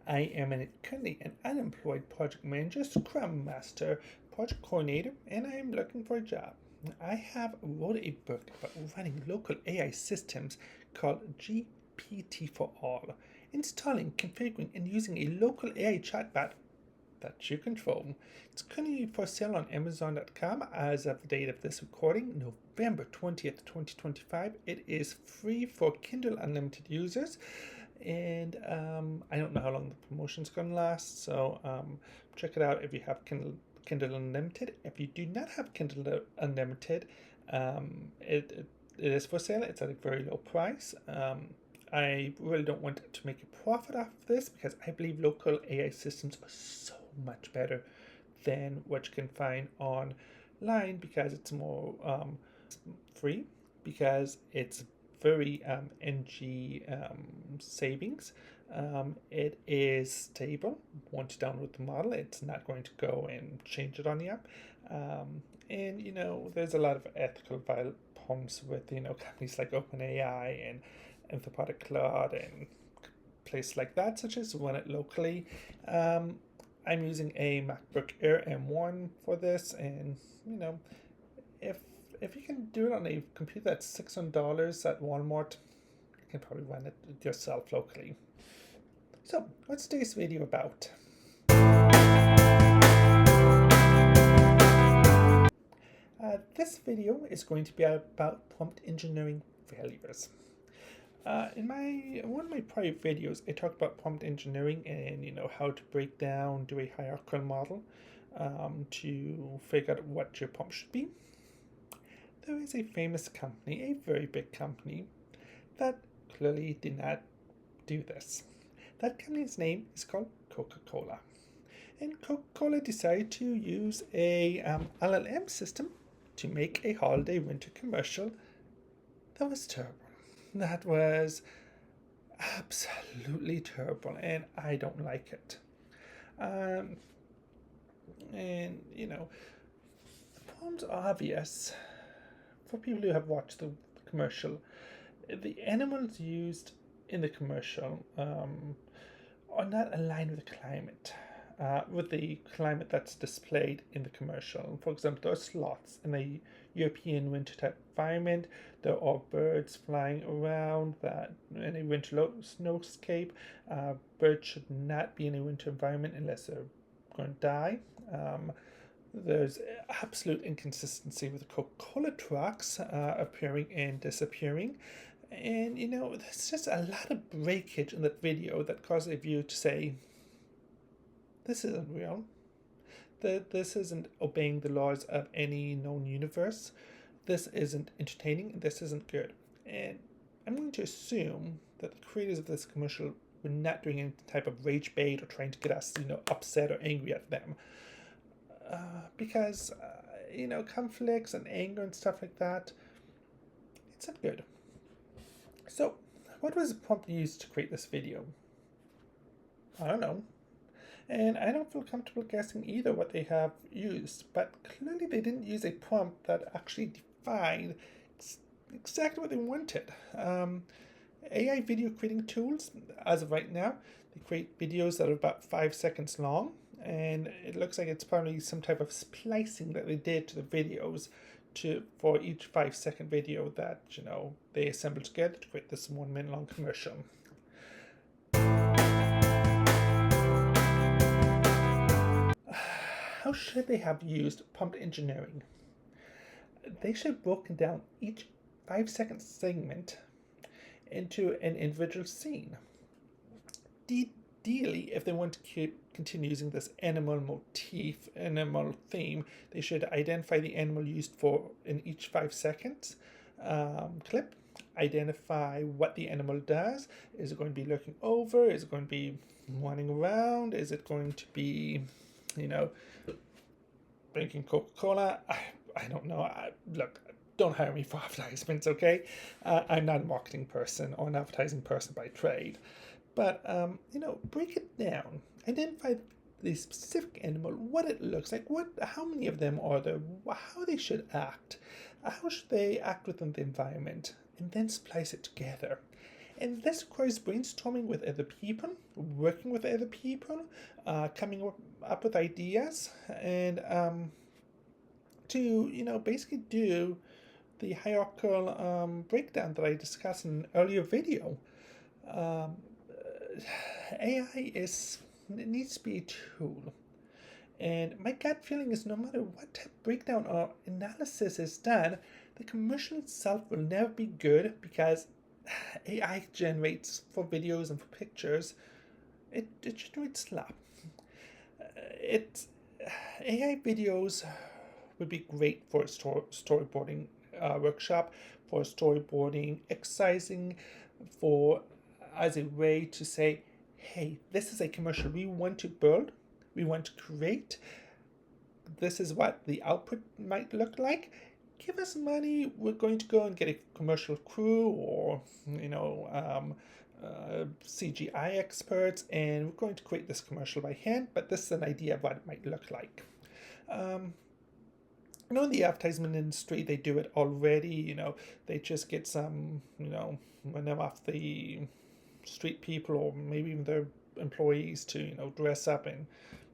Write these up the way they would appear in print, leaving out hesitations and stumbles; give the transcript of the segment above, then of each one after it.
I am currently an unemployed project manager, scrum master, project coordinator, and I am looking for a job. I have wrote a book about running local AI systems called GPT for All, installing, configuring, and using a local AI chatbot that you control. It's currently for sale on Amazon.com as of the date of this recording, November 20th, 2025. It is free for Kindle Unlimited users, and I don't know how long the promotion's going to last, so check it out if you have Kindle Unlimited. If you do not have Kindle Unlimited, it is for sale. It's at a very low price. I really don't want to make a profit off of this because I believe local AI systems are so much better than what you can find online because it's more free, because it's very NG savings. It is stable. Once you download the model, it's not going to go and change it on you. And there's a lot of ethical problems with companies like OpenAI and Anthropic Cloud and places like that, such as run it locally. I'm using a MacBook Air M1 for this, and if if you can do it on a computer that's $600 at Walmart, you can probably run it yourself locally. So, what's today's video about? This video is going to be about prompt engineering failures. In one of my prior videos, I talked about prompt engineering and how to break down, do a hierarchical model to figure out what your prompt should be. There is a famous company, a very big company, that clearly did not do this. That company's name is called Coca Cola, and Coca Cola decided to use a LLM system to make a holiday winter commercial that was terrible. That was absolutely terrible, and I don't like it. The problem's obvious for people who have watched the commercial. The animals used in the commercial are not aligned with the climate that's displayed in the commercial. For example, there are sloths in a European winter type environment. There are birds flying around that in a winter snowscape. Birds should not be in a winter environment unless they're going to die. There's absolute inconsistency with the Coca-Cola trucks appearing and disappearing. And there's just a lot of breakage in that video that causes a viewer to say, this isn't real. This isn't obeying the laws of any known universe. This isn't entertaining. This isn't good. And I'm going to assume that the creators of this commercial were not doing any type of rage bait or trying to get us, upset or angry at them. Because conflicts and anger and stuff like that, it's not good. So, what was the prompt used to create this video? I don't know. And I don't feel comfortable guessing either what they have used, but clearly they didn't use a prompt that actually defined exactly what they wanted. AI video creating tools, as of right now, they create videos that are about 5 seconds long, and it looks like it's probably some type of splicing that they did to the videos for each 5-second video that they assembled together to create this 1 minute long commercial. How should they have used prompt engineering? They should have broken down each 5-second segment into an individual scene. Ideally, if they want to continue using this animal theme, they should identify the animal used in each 5 seconds clip, identify what the animal does. Is it going to be looking over? Is it going to be running around? Is it going to be drinking Coca-Cola? I don't know. Look, don't hire me for advertisements, okay? I'm not a marketing person or an advertising person by trade. But, break it down. Identify the specific animal, what it looks like, how many of them are there, how they should act, how should they act within the environment, and then splice it together. And this requires brainstorming with other people, working with other people, coming up with ideas, and to basically do the hierarchical breakdown that I discussed in an earlier video. Um, AI it needs to be a tool. And my gut feeling is no matter what type of breakdown or analysis is done, the commercial itself will never be good because AI generates for videos and for pictures. It generates slop. It AI videos would be great for a storyboarding workshop, for storyboarding, exercising, for as a way to say, hey, this is a commercial we want to build, we want to create. This is what the output might look like. Give us money. We're going to go and get a commercial crew or CGI experts, and we're going to create this commercial by hand. But this is an idea of what it might look like. In the advertisement industry, they do it already. They just get some, when they're off the street people or maybe even their employees to, dress up in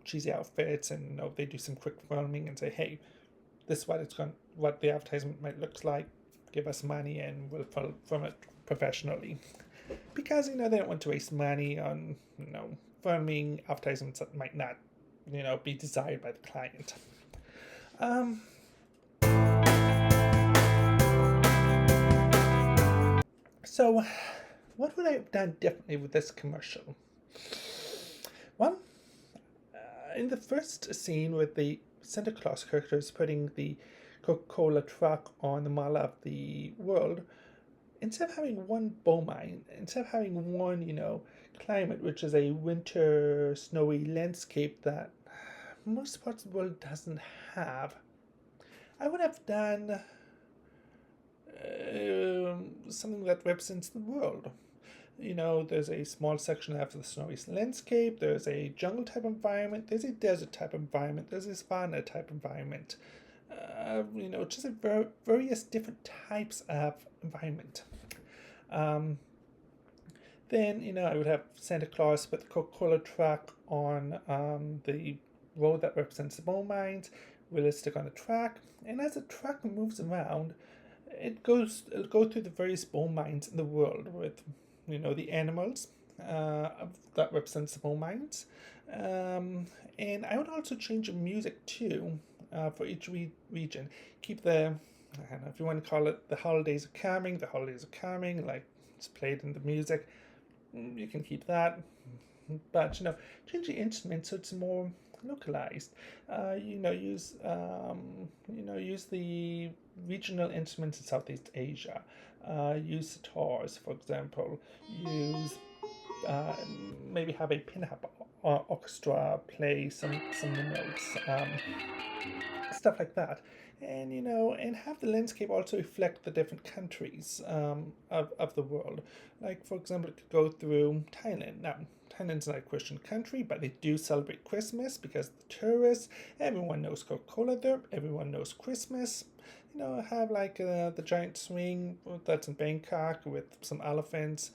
cheesy outfits, and they do some quick filming and say, hey, this is what the advertisement might look like. Give us money and we'll film it professionally. Because they don't want to waste money on filming advertisements that might not be desired by the client. So what would I have done differently with this commercial? Well, in the first scene with the Santa Claus characters putting the Coca Cola truck on the mall of the world, instead of having one bow mine, instead of having one, climate, which is a winter snowy landscape that most parts of the world doesn't have, I would have done something that represents the world. There's a small section after the snowy landscape, there's a jungle type environment, there's a desert type environment, there's a savanna type environment. Just various different types of environment. Then, I would have Santa Claus with the Coca-Cola truck on the road that represents the bone mines, realistic on the track, and as the truck moves around, it'll go through the various bone mines in the world with the animals that represents the bone mines, and I would also change the music too for each region. Keep the, I don't know if you want to call it the holidays are coming, like it's played in the music. You can keep that, but change the instrument so it's more localized. Use the regional instruments in Southeast Asia. Use sitars, for example. Use maybe have a pinhab orchestra play some notes, stuff like that, and have the landscape also reflect the different countries of the world. Like, for example, it could go through Thailand. Now, Thailand's not a Christian country, but they do celebrate Christmas because the tourists, everyone knows Coca-Cola there, everyone knows Christmas. Have like the giant swing that's in Bangkok with some elephants,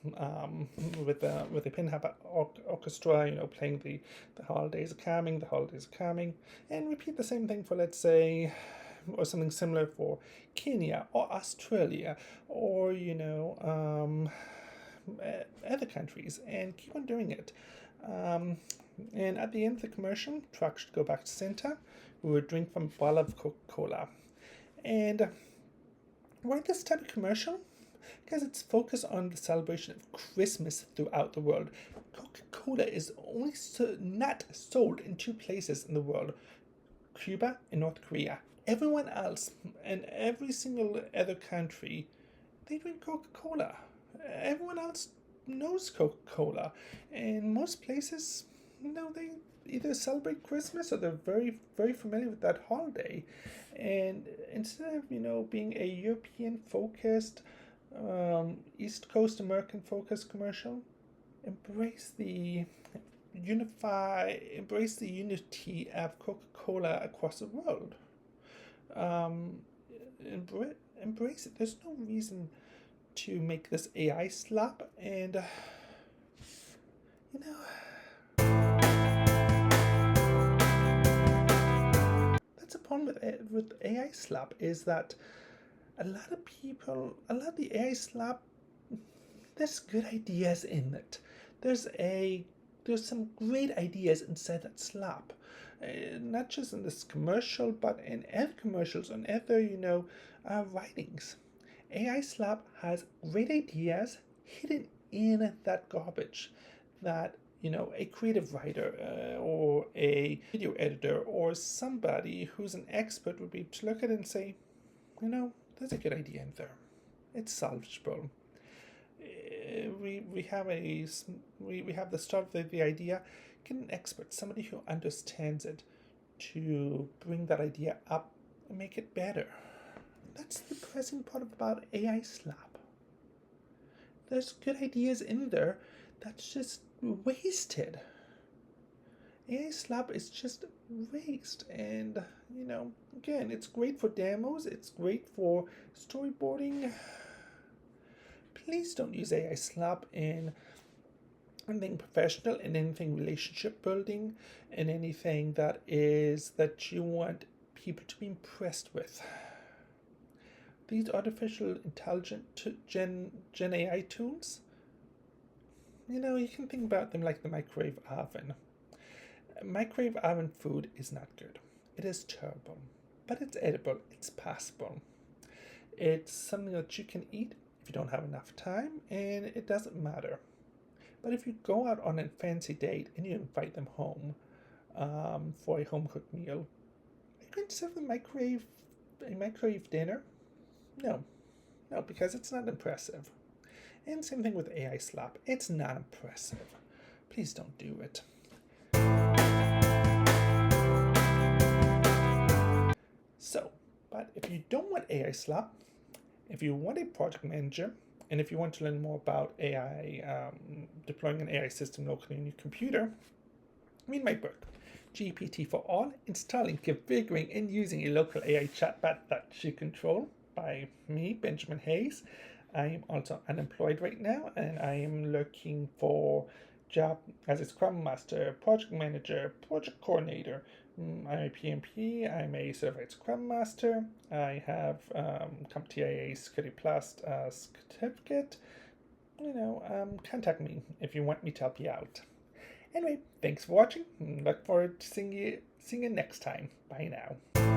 with the pinhab orchestra, playing the holidays are coming, and repeat the same thing for, let's say, or something similar for Kenya or Australia or other countries, and keep on doing it. And at the end of the commercial, truck should go back to Santa. We would drink from a bottle of Coca-Cola. And why this type of commercial? Because it's focused on the celebration of Christmas throughout the world. Coca-Cola is only not sold in two places in the world, Cuba and North Korea. Everyone else and every single other country, they drink Coca-Cola. Everyone else knows Coca-Cola. In most places, they either celebrate Christmas or they're very, very familiar with that holiday. And instead of, being a European-focused, East Coast American-focused commercial, embrace the unity of Coca-Cola across the world. Embrace it. There's no reason to make this AI slap, and you know, that's a problem with AI slap is that a lot of people, a lot of the AI slap, there's good ideas in it. There's a there's some great ideas inside that slap, not just in this commercial, but in other commercials and other writings. AI slap has great ideas hidden in that garbage that a creative writer or a video editor or somebody who's an expert would be able to look at it and say, there's a good idea in there. It's salvageable. We have we have the start of the idea. Get an expert, somebody who understands it, to bring that idea up and make it better. That's the pressing part about AI slap. There's good ideas in there that's just wasted. AI slap is just waste, and again, it's great for demos, it's great for storyboarding. Please don't use AI slap in anything professional, in anything relationship building, in anything that you want people to be impressed with. These artificial intelligent Gen AI tools, you can think about them like the microwave oven. Microwave oven food is not good. It is terrible, but it's edible, it's passable. It's something that you can eat if you don't have enough time, and it doesn't matter. But if you go out on a fancy date and you invite them home for a home cooked meal, are you going to serve a microwave dinner? No, because it's not impressive. And same thing with AI slap. It's not impressive. Please don't do it. So, but if you don't want AI slap, if you want a project manager, and if you want to learn more about AI, deploying an AI system locally on your computer, read my book, GPT for All, Installing, Configuring, and Using a Local AI Chatbot That You Control, by me, Benjamin Hayes. I am also unemployed right now, and I am looking for job as a Scrum Master, Project Manager, Project Coordinator. I'm a PMP, I'm a Certified Scrum Master, I have CompTIA Security Plus certificate. Contact me if you want me to help you out. Anyway, thanks for watching. Look forward to seeing you next time. Bye now.